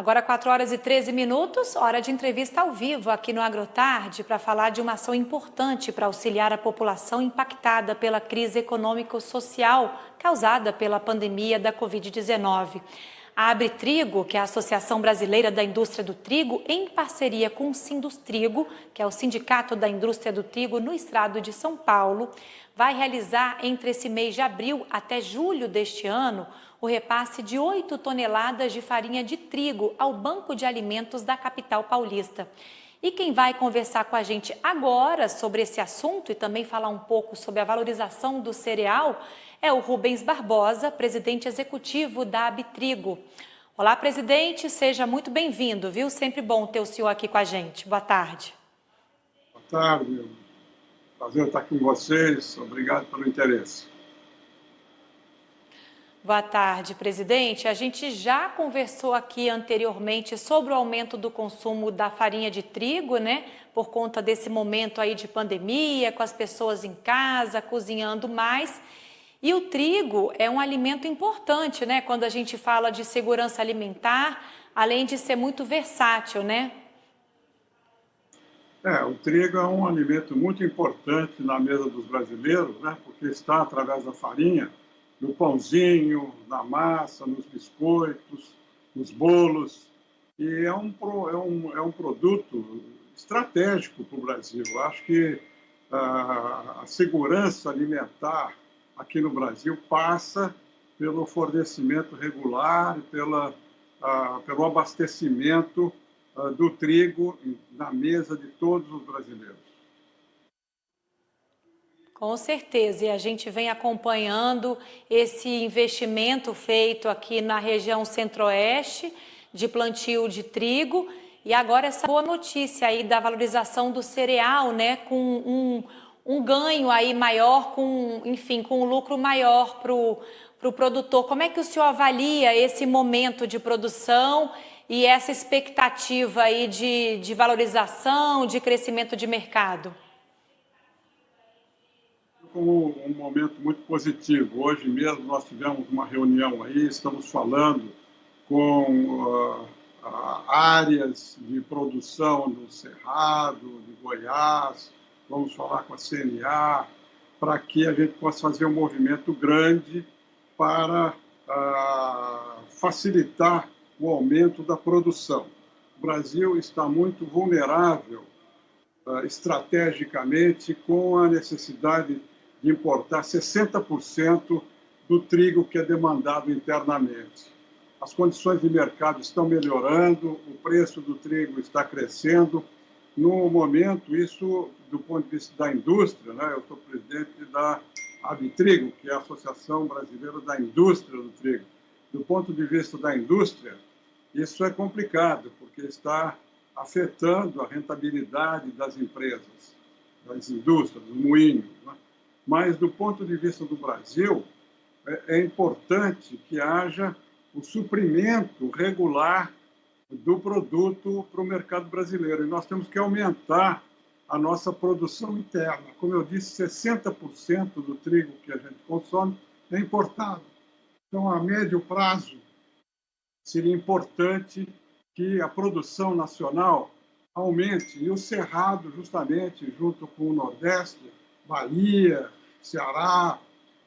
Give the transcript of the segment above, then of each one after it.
Agora 4h13, hora de entrevista ao vivo aqui no AgroTarde para falar de uma ação importante para auxiliar a população impactada pela crise econômico-social causada pela pandemia da Covid-19. A ABRITRIGO, que é a Associação Brasileira da Indústria do Trigo, em parceria com o Sindustrigo, que é o Sindicato da Indústria do Trigo no estado de São Paulo, vai realizar entre esse mês de abril até julho deste ano o repasse de 8 toneladas de farinha de trigo ao Banco de Alimentos da capital paulista. E quem vai conversar com a gente agora sobre esse assunto e também falar um pouco sobre a valorização do cereal é o Rubens Barbosa, presidente executivo da ABRITRIGO. Olá, presidente, seja muito bem-vindo, viu? Sempre bom ter o senhor aqui com a gente. Boa tarde. Boa tarde, prazer estar com vocês, obrigado pelo interesse. Boa tarde, presidente. A gente já conversou aqui anteriormente sobre o aumento do consumo da farinha de trigo, né? Por conta desse momento aí de pandemia, com as pessoas em casa, cozinhando mais. E o trigo é um alimento importante, né? Quando a gente fala de segurança alimentar, além de ser muito versátil, né? O trigo é um alimento muito importante na mesa dos brasileiros, né? Porque está através da farinha, no pãozinho, na massa, nos biscoitos, nos bolos. E é um produto estratégico para o Brasil. Eu acho que a segurança alimentar aqui no Brasil passa pelo fornecimento regular, pelo abastecimento do trigo na mesa de todos os brasileiros. Com certeza, e a gente vem acompanhando esse investimento feito aqui na região centro-oeste de plantio de trigo e agora essa boa notícia aí da valorização do cereal, né, com um ganho aí maior, enfim, com um lucro maior para o produtor. Como é que o senhor avalia esse momento de produção e essa expectativa aí de valorização, de crescimento de mercado? Como um momento muito positivo. Hoje mesmo nós tivemos uma reunião aí, estamos falando com áreas de produção do Cerrado, de Goiás, vamos falar com a CNA, para que a gente possa fazer um movimento grande para facilitar o aumento da produção. O Brasil está muito vulnerável estrategicamente com a necessidade de importar 60% do trigo que é demandado internamente. As condições de mercado estão melhorando, o preço do trigo está crescendo. No momento, isso, do ponto de vista da indústria, né, eu sou presidente da ABRITRIGO, que é a Associação Brasileira da Indústria do Trigo. Do ponto de vista da indústria, isso é complicado, porque está afetando a rentabilidade das empresas, das indústrias, dos moinhos, né? Mas, do ponto de vista do Brasil, é importante que haja o suprimento regular do produto para o mercado brasileiro. E nós temos que aumentar a nossa produção interna. Como eu disse, 60% do trigo que a gente consome é importado. Então, a médio prazo, seria importante que a produção nacional aumente. E o Cerrado, justamente, junto com o Nordeste, Bahia, Ceará,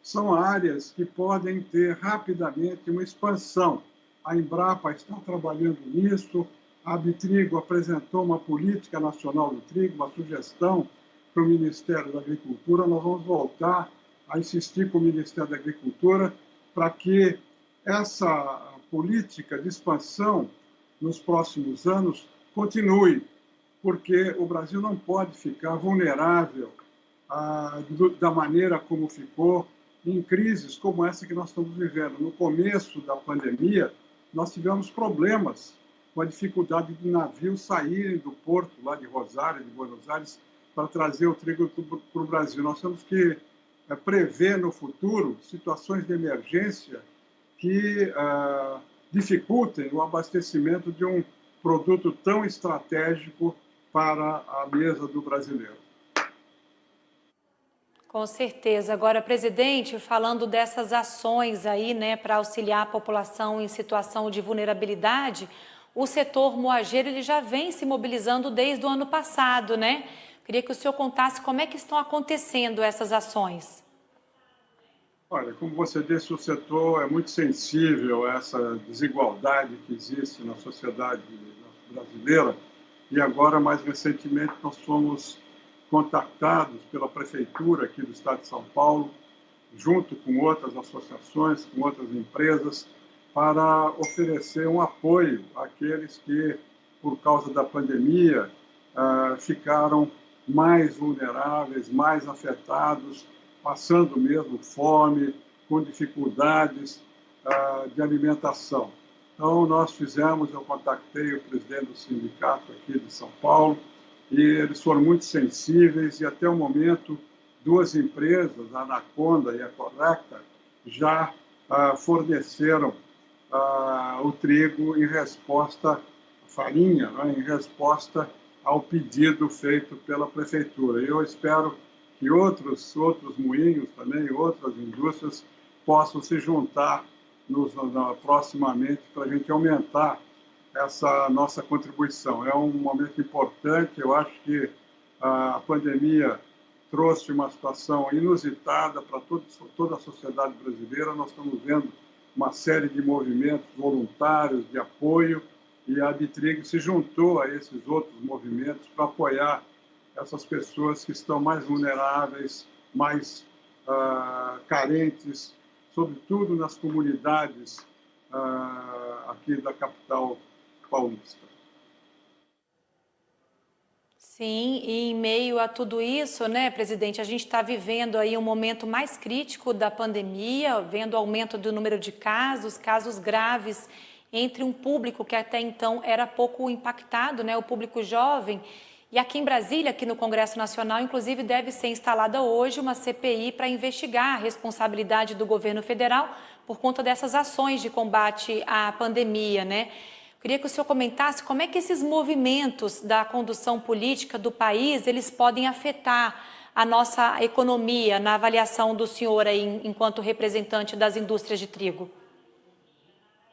são áreas que podem ter rapidamente uma expansão. A Embrapa está trabalhando nisso, a ABRITRIGO apresentou uma política nacional do trigo, uma sugestão para o Ministério da Agricultura. Nós vamos voltar a insistir com o Ministério da Agricultura para que essa política de expansão nos próximos anos continue, porque o Brasil não pode ficar vulnerável da maneira como ficou em crises como essa que nós estamos vivendo. No começo da pandemia, nós tivemos problemas com a dificuldade de navios saírem do porto lá de Rosário, de Buenos Aires, para trazer o trigo para o Brasil. Nós temos que prever no futuro situações de emergência que dificultem o abastecimento de um produto tão estratégico para a mesa do brasileiro. Com certeza. Agora, presidente, falando dessas ações aí, né, para auxiliar a população em situação de vulnerabilidade, o setor moageiro ele já vem se mobilizando desde o ano passado, né? Queria que o senhor contasse como é que estão acontecendo essas ações. Olha, como você disse, o setor é muito sensível a essa desigualdade que existe na sociedade brasileira e agora, mais recentemente, nós fomos contactados pela Prefeitura aqui do Estado de São Paulo, junto com outras associações, com outras empresas, para oferecer um apoio àqueles que, por causa da pandemia, ficaram mais vulneráveis, mais afetados, passando mesmo fome, com dificuldades de alimentação. Então, eu contactei o presidente do sindicato aqui de São Paulo, e eles foram muito sensíveis, e até o momento, duas empresas, a Anaconda e a Correcta, já forneceram o trigo em resposta, a farinha, né, em resposta ao pedido feito pela prefeitura. Eu espero que outros moinhos também, outras indústrias, possam se juntar proximamente para a gente aumentar essa nossa contribuição. É um momento importante, eu acho que a pandemia trouxe uma situação inusitada para toda a sociedade brasileira. Nós estamos vendo uma série de movimentos voluntários de apoio e a Bitrig se juntou a esses outros movimentos para apoiar essas pessoas que estão mais vulneráveis, mais carentes, sobretudo nas comunidades aqui da capital paulista. Sim, e em meio a tudo isso, né, presidente, a gente está vivendo aí um momento mais crítico da pandemia, vendo o aumento do número de casos graves entre um público que até então era pouco impactado, né, o público jovem. E aqui em Brasília, aqui no Congresso Nacional, inclusive deve ser instalada hoje uma CPI para investigar a responsabilidade do governo federal por conta dessas ações de combate à pandemia, né? Queria que o senhor comentasse como é que esses movimentos da condução política do país, eles podem afetar a nossa economia, na avaliação do senhor aí, enquanto representante das indústrias de trigo.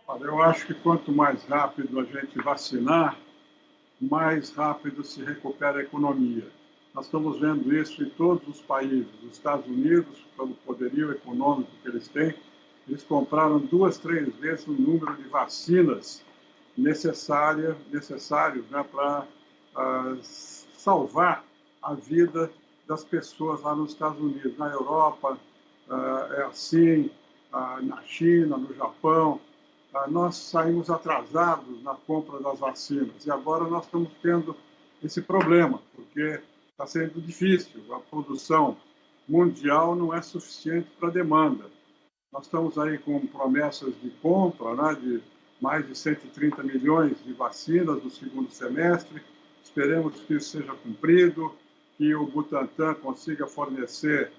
Olha, eu acho que quanto mais rápido a gente vacinar, mais rápido se recupera a economia. Nós estamos vendo isso em todos os países. Os Estados Unidos, pelo poderio econômico que eles têm, eles compraram 2, 3 vezes o número de vacinas necessários, né, para salvar a vida das pessoas lá nos Estados Unidos. Na Europa é assim, na China, no Japão. Nós saímos atrasados na compra das vacinas e agora nós estamos tendo esse problema, porque está sendo difícil. A produção mundial não é suficiente para a demanda. Nós estamos aí com promessas de compra, né, de mais de 130 milhões de vacinas no segundo semestre. Esperemos que isso seja cumprido, que o Butantan consiga fornecer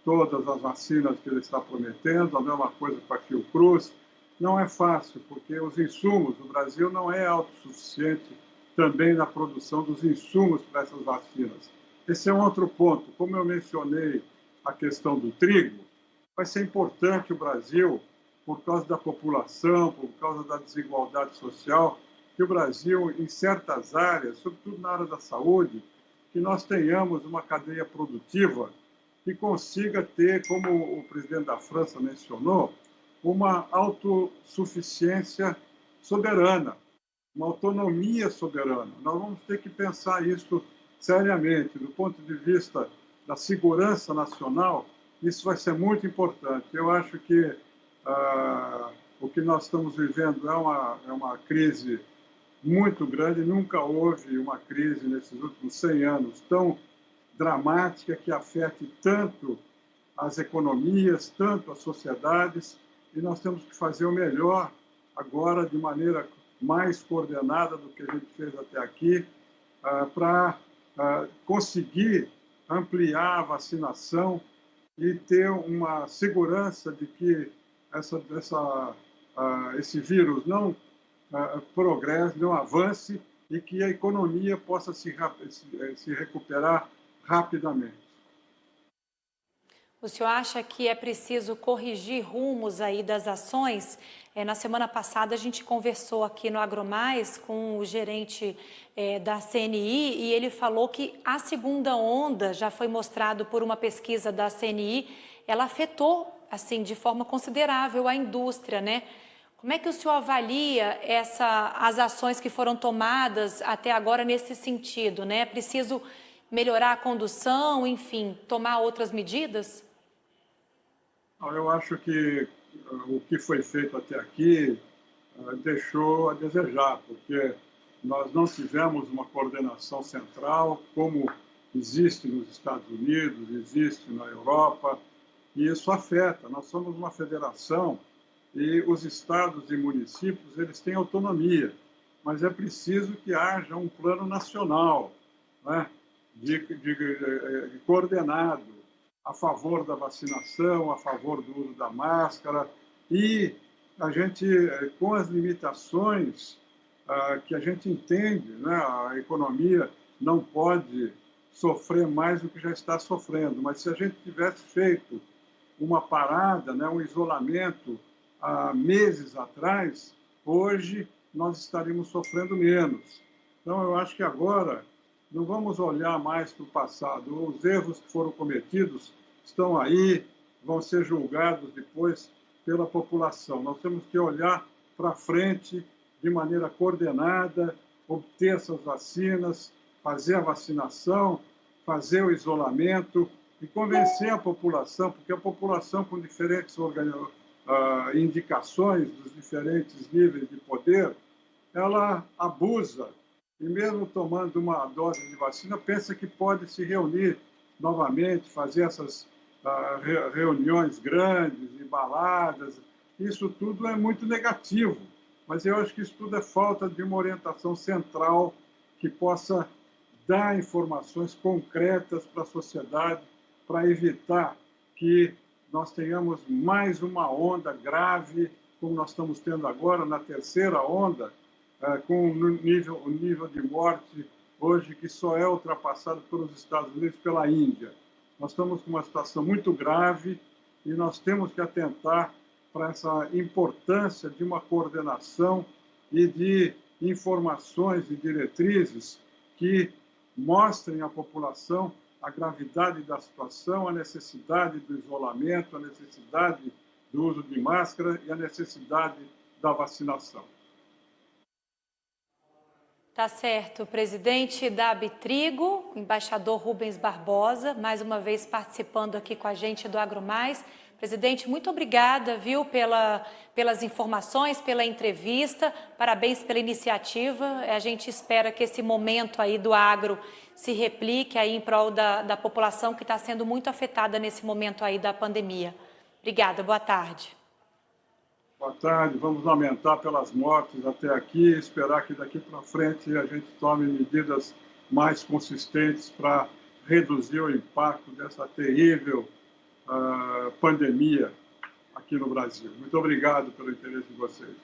todas as vacinas que ele está prometendo, a mesma coisa com a Fiocruz. Não é fácil, porque os insumos, o Brasil não é autossuficiente também na produção dos insumos para essas vacinas. Esse é um outro ponto. Como eu mencionei a questão do trigo, vai ser importante o Brasil, por causa da população, por causa da desigualdade social, que o Brasil, em certas áreas, sobretudo na área da saúde, que nós tenhamos uma cadeia produtiva que consiga ter, como o presidente da França mencionou, uma autossuficiência soberana, uma autonomia soberana. Nós vamos ter que pensar isso seriamente, do ponto de vista da segurança nacional. Isso vai ser muito importante. Eu acho que o que nós estamos vivendo é uma crise muito grande. Nunca houve uma crise nesses últimos 100 anos tão dramática que afete tanto as economias, tanto as sociedades, e nós temos que fazer o melhor agora, de maneira mais coordenada do que a gente fez até aqui, para conseguir ampliar a vacinação e ter uma segurança de que esse vírus não progresse, não avance e que a economia possa se recuperar rapidamente. O senhor acha que é preciso corrigir rumos aí das ações Na semana passada a gente conversou aqui no AgroMais com o gerente da CNI e ele falou que a segunda onda, já foi mostrado por uma pesquisa da CNI, ela afetou assim de forma considerável a indústria, né? Como é que o senhor avalia as ações que foram tomadas até agora nesse sentido, né? É preciso melhorar a condução, enfim, tomar outras medidas? Eu acho que o que foi feito até aqui deixou a desejar, porque nós não tivemos uma coordenação central como existe nos Estados Unidos, existe na Europa, e isso afeta. Nós somos uma federação e os estados e municípios eles têm autonomia, mas é preciso que haja um plano nacional, né, de coordenado a favor da vacinação, a favor do uso da máscara e a gente, com as limitações que a gente entende, né, a economia não pode sofrer mais do que já está sofrendo, mas se a gente tivesse feito uma parada, né, um isolamento há meses atrás, hoje nós estaríamos sofrendo menos. Então, eu acho que agora não vamos olhar mais para o passado. Os erros que foram cometidos estão aí, vão ser julgados depois pela população. Nós temos que olhar para frente de maneira coordenada, obter essas vacinas, fazer a vacinação, fazer o isolamento e convencer a população, porque a população com diferentes indicações dos diferentes níveis de poder, ela abusa e mesmo tomando uma dose de vacina, pensa que pode se reunir novamente, fazer essas reuniões grandes e baladas. Isso tudo é muito negativo, mas eu acho que isso tudo é falta de uma orientação central que possa dar informações concretas para a sociedade, para evitar que nós tenhamos mais uma onda grave, como nós estamos tendo agora, na terceira onda, com um nível de morte hoje que só é ultrapassado pelos Estados Unidos e pela Índia. Nós estamos com uma situação muito grave e nós temos que atentar para essa importância de uma coordenação e de informações e diretrizes que mostrem à população a gravidade da situação, a necessidade do isolamento, a necessidade do uso de máscara e a necessidade da vacinação. Tá certo. Presidente da Abitrigo, embaixador Rubens Barbosa, mais uma vez participando aqui com a gente do AgroMais. Presidente, muito obrigada, viu, pelas informações, pela entrevista, parabéns pela iniciativa. A gente espera que esse momento aí do agro se replique aí em prol da população que está sendo muito afetada nesse momento aí da pandemia. Obrigada, boa tarde. Boa tarde, vamos lamentar pelas mortes até aqui, esperar que daqui para frente a gente tome medidas mais consistentes para reduzir o impacto dessa terrível pandemia aqui no Brasil. Muito obrigado pelo interesse de vocês.